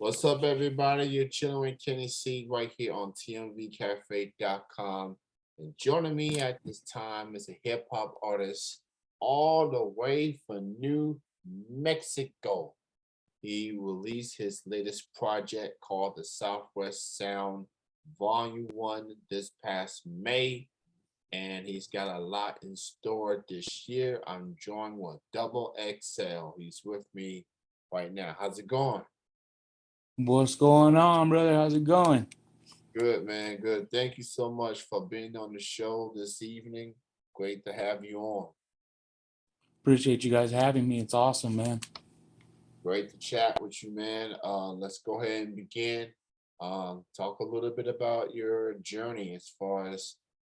What's up, everybody? You're chilling with Kenny C right here on TMVCafe.com. And joining me at this time is a hip hop artist all the way from New Mexico. He released his latest project called the Southwest Sound Volume 1 this past May, and he's got a lot in store this year. I'm joined with Double XL. He's with me right now. How's it going? What's going on, brother? How's it going? Good, man. Good. Thank you so much for being on the show this evening. Great to have you on. Appreciate you guys having me. It's awesome, man. Great to chat with you, man. Let's go ahead and begin. Talk a little bit about your journey as far as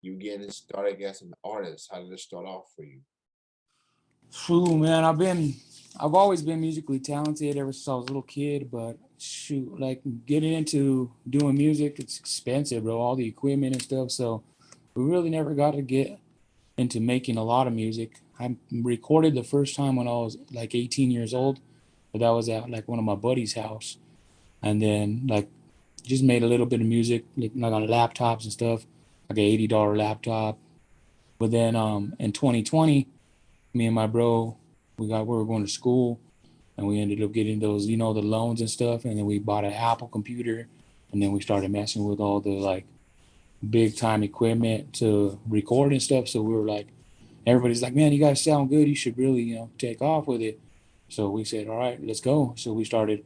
you getting started as an artist. How did it start off for you? Phew, man, I've always been musically talented ever since I was a little kid, but shoot, like getting into doing music, it's expensive, bro. All the equipment and stuff. So we really never got to get into making a lot of music. I recorded the first time when I was like 18 years old, but that was at like one of my buddy's house, and then like just made a little bit of music, like on laptops and stuff, like an $80 laptop. But then in 2020, me and my bro, we were going to school, and we ended up getting those, the loans and stuff, and then we bought an Apple computer, and then we started messing with all the like big time equipment to record and stuff. So we were like, everybody's like, man, you guys sound good. You should really, take off with it. So we said, all right, let's go. So we started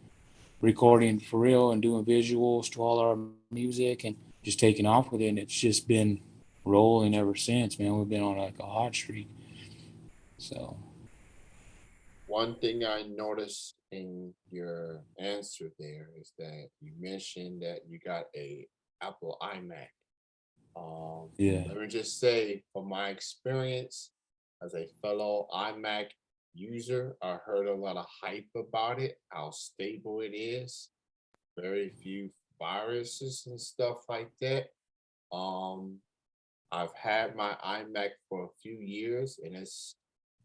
recording for real and doing visuals to all our music and just taking off with it. And it's just been rolling ever since, man. We've been on like a hot streak. So One thing I noticed in your answer there is that you mentioned that you got a Apple iMac. yeah, Let me just say, from my experience as a fellow iMac user, I heard a lot of hype about it, how stable it is, very few viruses and stuff like that. Um, I've had my iMac for a few years, and it's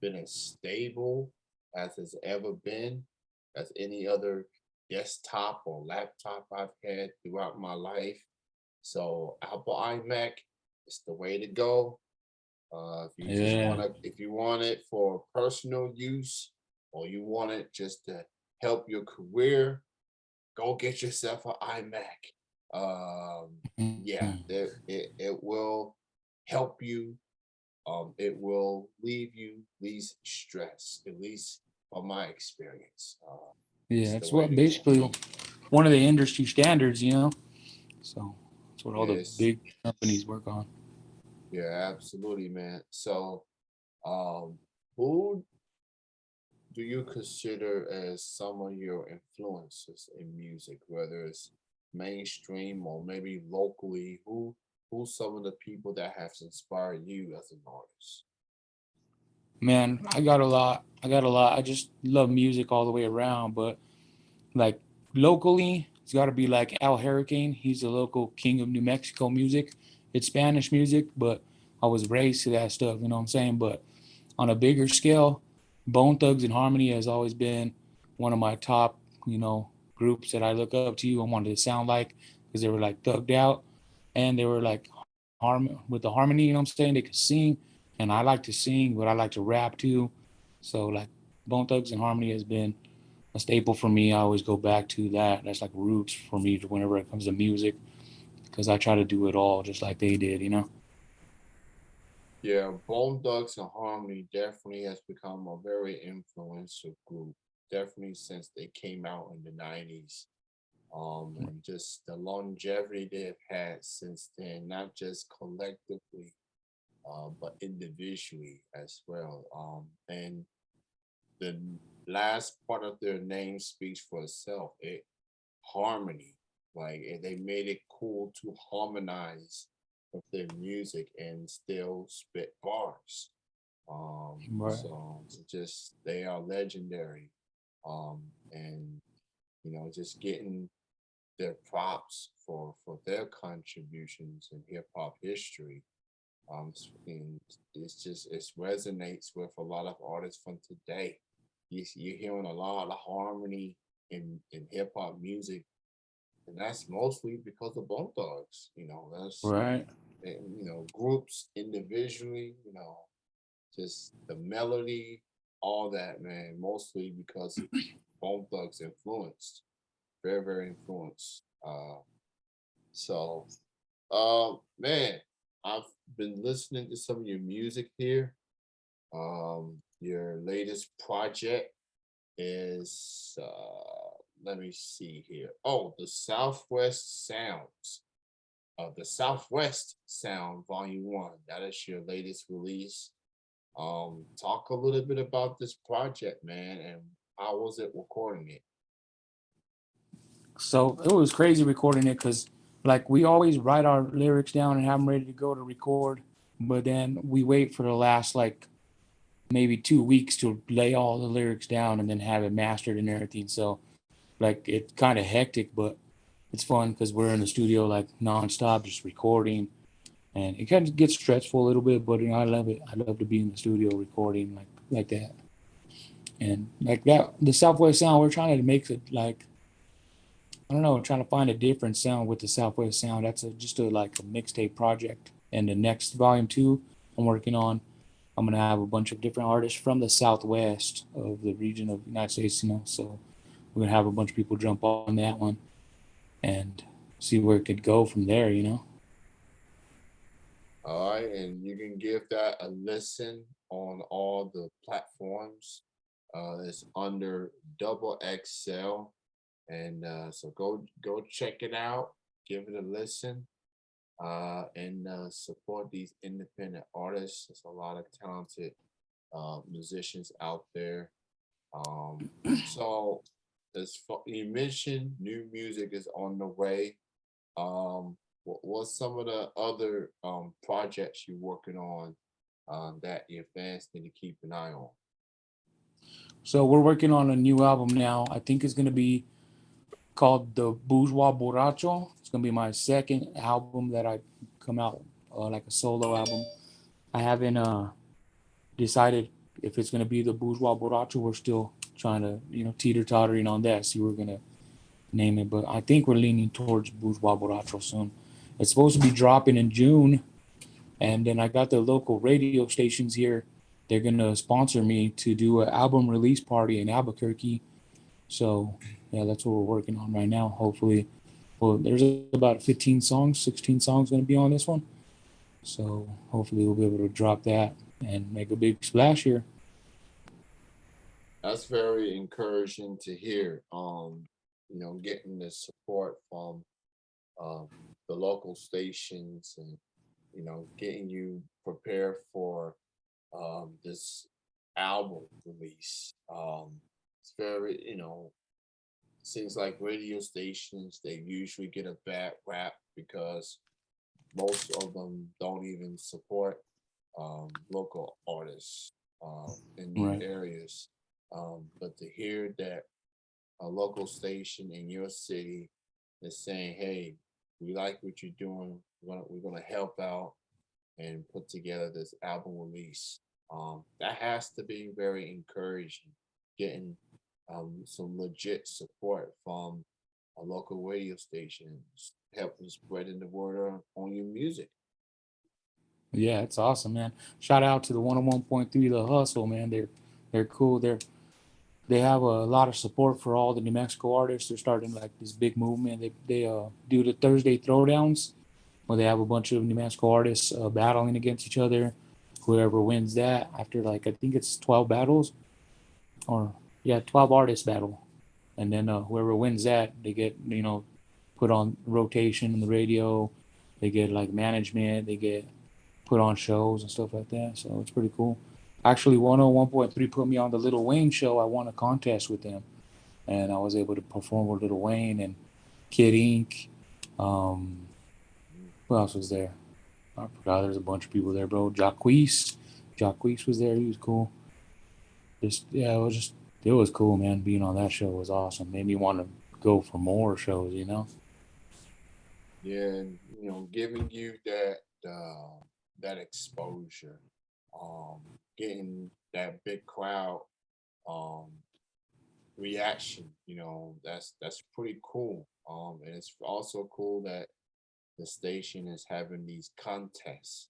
been as stable as it's ever been, as any other desktop or laptop I've had throughout my life. So Apple iMac is the way to go. yeah, If you want it for personal use, or you want it just to help your career, go get yourself an iMac. mm, Yeah, it will help you. It will leave you least stress, at least from my experience. yeah. It's the It's way what to go. basically one of the industry standards. So that's what all the Yes, big companies work on. yeah, absolutely, man. So, um, who do you consider as some of your influences in music, whether it's mainstream or maybe locally? Who's some of the people that have inspired you as an artist? Man, I got a lot. I got a lot. I just love music all the way around, but like locally, it's got to be like Al Hurricane. He's the local king of New Mexico music. It's Spanish music, but I was raised to that stuff, you know what I'm saying? But on a bigger scale, Bone Thugs and Harmony has always been one of my top, groups that I look up to. I wanted to sound like because they were like thugged out and they were like with the harmony, you know what I'm saying? They could sing and I like to sing, but I like to rap too. So like Bone Thugs and Harmony has been a staple for me. I always go back to that. That's like roots for me whenever it comes to music because I try to do it all just like they did. Yeah, Bone Thugs and Harmony definitely has become a very influential group. Definitely since they came out in the '90s, and just the longevity they've had since then, not just collectively, but individually as well. And the last part of their name speaks for itself. Harmony, like they made it cool to harmonize with their music and still spit bars. Right. So it's just they are legendary. And just getting their props for their contributions in hip hop history. And it resonates with a lot of artists from today. You're hearing a lot of harmony, in hip hop music, and that's mostly because of Bone Thugs. That's Right. groups individually. Just the melody, all that, man. Mostly because of Bone Thugs influenced, very very influenced. So, man, I've been listening to some of your music here. Your latest project is let me see here. Oh, the Southwest Sound Volume 1. That is your latest release. Talk a little bit about this project, man, and how was it recording it? So it was crazy recording it because, like, we always write our lyrics down and have them ready to go to record, but then we wait for the last like maybe 2 weeks to lay all the lyrics down and then have it mastered and everything. So like it's kind of hectic, but it's fun because we're in the studio like nonstop, just recording, and it kind of gets stressful a little bit. But I love it. I love to be in the studio recording like that, and like that. The Southwest Sound, we're trying to make it like I don't know, trying to find a different sound with the Southwest Sound. That's just a like a mixtape project. And the next volume 2 I'm working on, I'm gonna have a bunch of different artists from the Southwest of the region of the United States. So we're gonna have a bunch of people jump on that one and see where it could go from there. All right, and you can give that a listen on all the platforms. It's under Double XL, and so go check it out, give it a listen, and support these independent artists. There's a lot of talented musicians out there. So you mentioned new music is on the way. What's some of the other projects you're working on that your fans need to keep an eye on? So we're working on a new album now. I think it's gonna be called the Bourgeois Borracho. It's gonna be my second album that I come out like a solo album. I haven't decided if it's gonna be the Bourgeois Borracho. We're still trying to teeter tottering on that. See, we're gonna name it, but I think we're leaning towards Bourgeois Borracho soon. It's supposed to be dropping in June, and then I got the local radio stations here. They're gonna sponsor me to do an album release party in Albuquerque. So yeah, that's what we're working on right now. Hopefully, well, there's about 15 songs, 16 songs going to be on this one. So hopefully, we'll be able to drop that and make a big splash here. That's very encouraging to hear. Getting the support from um, the local stations and getting you prepared for this album release. It's very seems like radio stations they usually get a bad rap because most of them don't even support local artists in these Right. areas. But to hear that a local station in your city is saying, "Hey, we like what you're doing. We're gonna help out and put together this album release." That has to be very encouraging. Getting some legit support from a local radio station, helping spreading the word on your music. Yeah, it's awesome, man. Shout out to the 101.3 The Hustle, man. They're cool. They have a lot of support for all the New Mexico artists. They're starting like this big movement. They do the Thursday throwdowns where they have a bunch of New Mexico artists battling against each other. Whoever wins that after like I think it's 12 battles or yeah 12 artists battle, and then whoever wins that they get put on rotation on the radio. They get like management. They get put on shows and stuff like that. So it's pretty cool. Actually, 101.3 put me on the Little Wayne show. I won a contest with them, and I was able to perform with Little Wayne and Kid Ink. Um, Mm. who else was there? I forgot. There's a bunch of people there, bro. Jacquees was there. He was cool. Just yeah, it was cool, man. Being on that show was awesome. Made me want to go for more shows. Yeah, and giving you that exposure, um, getting that big crowd, um, reaction. That's pretty cool. And it's also cool that the station is having these contests.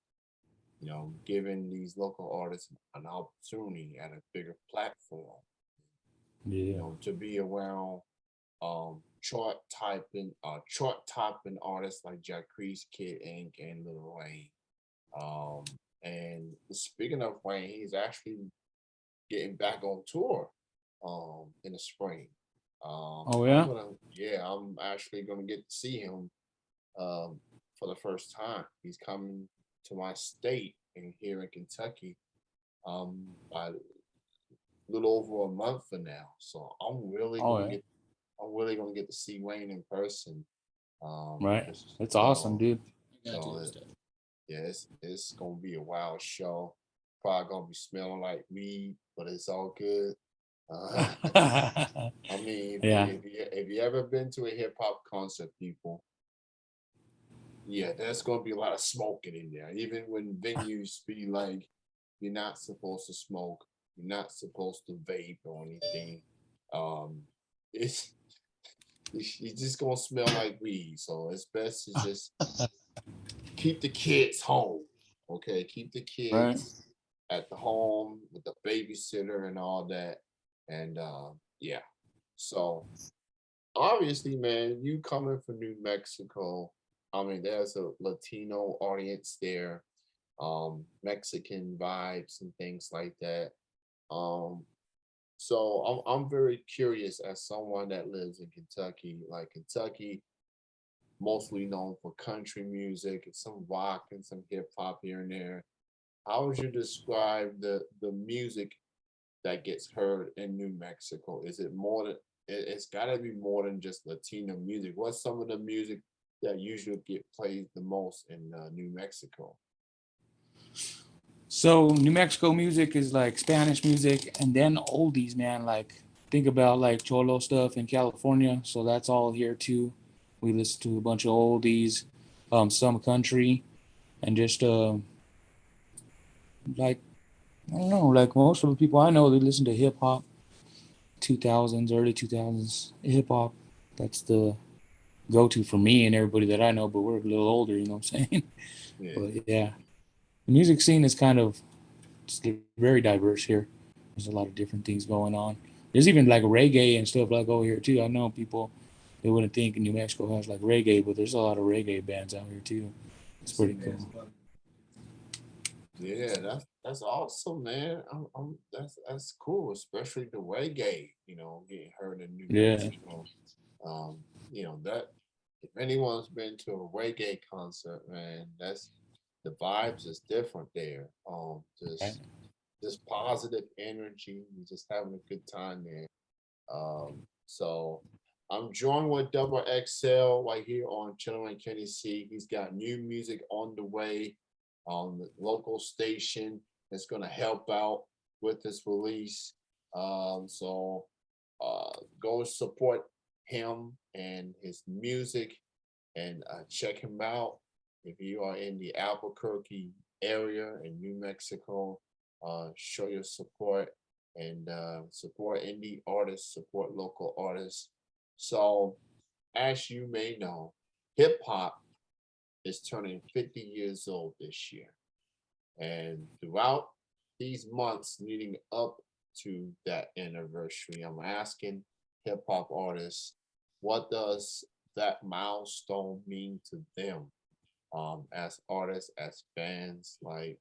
Giving these local artists an opportunity at a bigger platform. Yeah. To be around chart topping artists like Jacquees, Kid Ink, and Lil Wayne. And speaking of Wayne, he's actually getting back on tour in the spring. Oh yeah. I'm actually gonna get to see him um for the first time. He's coming to my state and here in Kentucky by a little over a month from now. So Oh yeah. I'm really gonna get to see Wayne in person. Right. Just That's awesome, dude. so yeah, it's gonna be a wild show. Probably gonna be smelling like weed, but it's all good. Uh, I mean, Yeah. if you ever been to a hip hop concert, people, yeah, there's gonna be a lot of smoking in there. Even when venues be like, you're not supposed to smoke, you're not supposed to vape or anything. Um, it's it's just gonna smell like weed. So it's best to just keep the kids home. Okay, keep the Right. kids at the home with the babysitter and all that. And yeah, so obviously, man, you coming from New Mexico. I mean, there's a Latino audience there, Mexican vibes and things like that. Um, so I'm very curious as someone that lives in Kentucky. Like Kentucky, mostly known for country music and some rock and some hip hop here and there. How would you describe the music that gets heard in New Mexico? Is it more than it's got to be more than just Latino music? What's some of the music that usually get played the most in New Mexico? So New Mexico music is like Spanish music and then oldies, man. Like think about like Cholo stuff in California. So that's all here too. We listen to a bunch of oldies, some country, and just like I don't know, like most of the people I know, they listen to hip hop, 2000s, early 2000s hip hop. That's the go to for me and everybody that I know. But we're a little older, you know what I'm saying? Yeah, But yeah, the music scene is kind of it's very diverse here. There's a lot of different things going on. There's even like reggae and stuff like over here too. I know people they wouldn't think New Mexico has like reggae, but there's a lot of reggae bands out here too. It's pretty cool. yeah, that's awesome, man. That's cool, especially the reggae. Getting heard in New Yeah. Mexico. Um, that if anyone's been to a reggae concert, man, that's the vibes is different there. Right. Just positive energy, and just having a good time there. So I'm joined with Double XL right here on Channel and Kenny C. He's got new music on the way on the local station that's going to help out with this release. So go support him and his music and check him out if you are in the Albuquerque area in New Mexico. Show your support and support indie artists, support local artists. So, as you may know, hip hop is turning 50 years old this year. And throughout these months leading up to that anniversary, I'm asking hip hop artists, what does that milestone mean to them as artists, as fans? Like,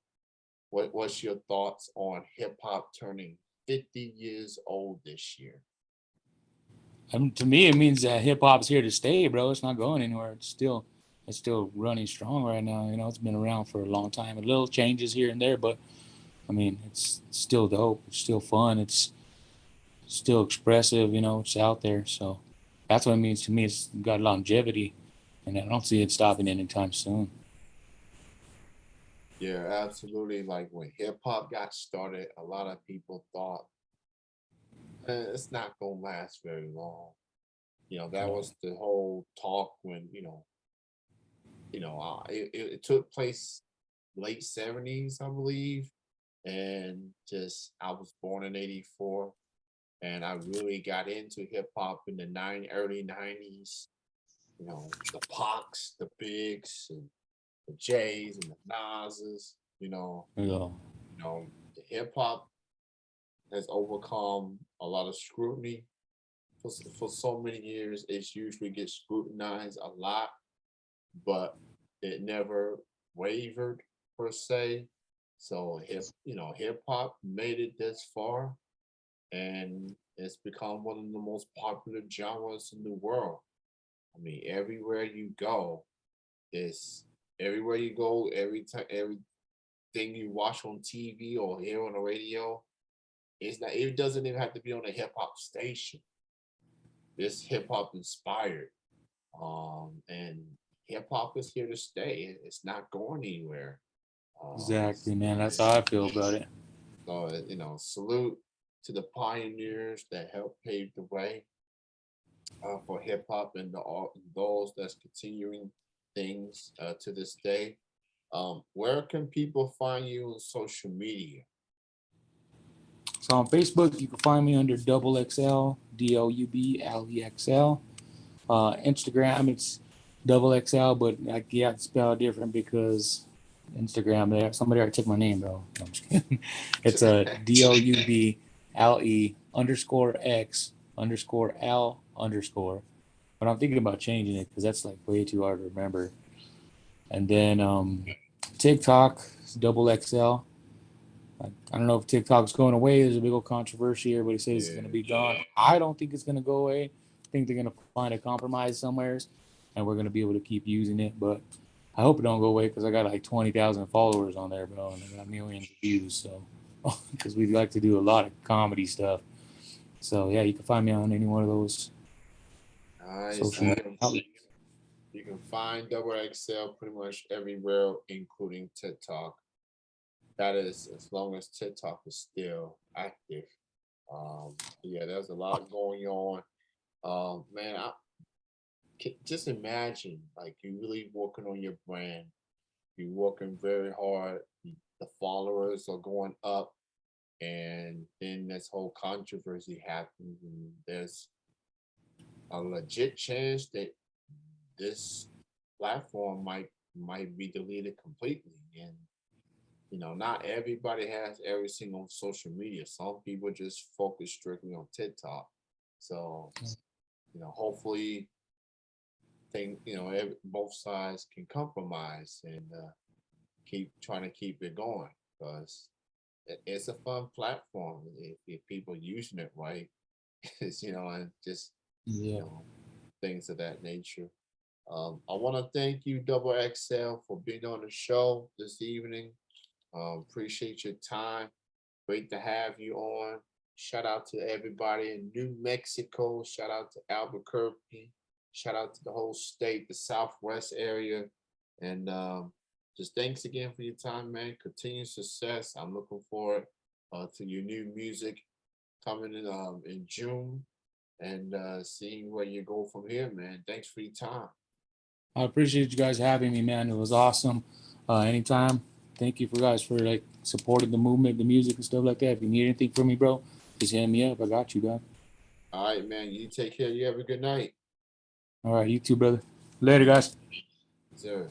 what's your thoughts on hip hop turning 50 years old this year? To me, it means that hip hop's here to stay, bro. It's not going anywhere. It's still running strong right now. You know, it's been around for a long time. A little changes here and there, but I mean, it's still dope. It's still fun. It's still expressive. You know, it's out there. So that's what it means to me. It's got longevity, and I don't see it stopping anytime soon. Yeah, absolutely. Like when hip hop got started, a lot of people thought it's not gonna last very long. That Right. was the whole talk when it took place late 70s, I believe, and just I was born in '84, and I really got into hip hop in the early '90s. You know, the Pox, the Bigs, and the Jays, and the Nas's. Yeah. The hip hop has overcome a lot of scrutiny for so many years. It usually gets scrutinized a lot, but it never wavered per se. So hip hop made it this far, and it's become one of the most popular genres in the world. I mean, it's everywhere you go, every time, everything you watch on TV or hear on the radio, it's not. It doesn't even have to be on a hip hop station. It's hip hop inspired, and hip hop is here to stay. It's not going anywhere. Exactly, man. That's It's how I feel about it. so salute to the pioneers that helped pave the way for hip hop and all those that's continuing things to this day. Where can people find you on social media? So on Facebook, you can find me under Double XL, DOUBLEXL. Instagram, it's Double XL, but I got spelled different because Instagram there. Somebody already took my name, bro. No, I'm just kidding. It's a DOUBLE underscore X underscore L underscore. But I'm thinking about changing it because that's like way too hard to remember. And then TikTok, Double XL. I don't know if TikTok's going away. There's a big old controversy. Everybody says it's going to Yeah. be gone. I don't think it's going to go away. I think they're going to find a compromise somewheres, and we're going to be able to keep using it. But I hope it don't go away because I got like 20,000 followers on there, bro, and I got millions of views. So because we like to do a lot of comedy stuff. So yeah, you can find me on any one of those Nice. social media outlets. You can find Double XL pretty much everywhere, including TikTok. That is as long as TikTok is still active. Yeah, there's a lot going on. Man, just imagine like you really working on your brand. You're working very hard. The followers are going up, and then this whole controversy happens, and there's a legit chance that this platform might be deleted completely. And not everybody has every single social media. Some people just focus strictly on TikTok. So hopefully both sides can compromise and keep trying to keep it going, because it's a fun platform if people using it right. And just you Yeah, know things of that nature. I want to thank you, Double XL, for being on the show this evening. Appreciate your time. Great to have you on. Shout out to everybody in New Mexico. Shout out to Albuquerque. Shout out to the whole state, the Southwest area. And just thanks again for your time, man. Continued success. I'm looking forward to your new music coming in June, and seeing where you go from here, man. Thanks for your time. I appreciate you guys having me, man. It was awesome. Anytime. Thank you for guys for like supporting the movement, the music and stuff like that. If you need anything from me, bro, just hit me up. I got you, man. All right, man. You take care. You have a good night. All right, you too, brother. Later, guys. Sir.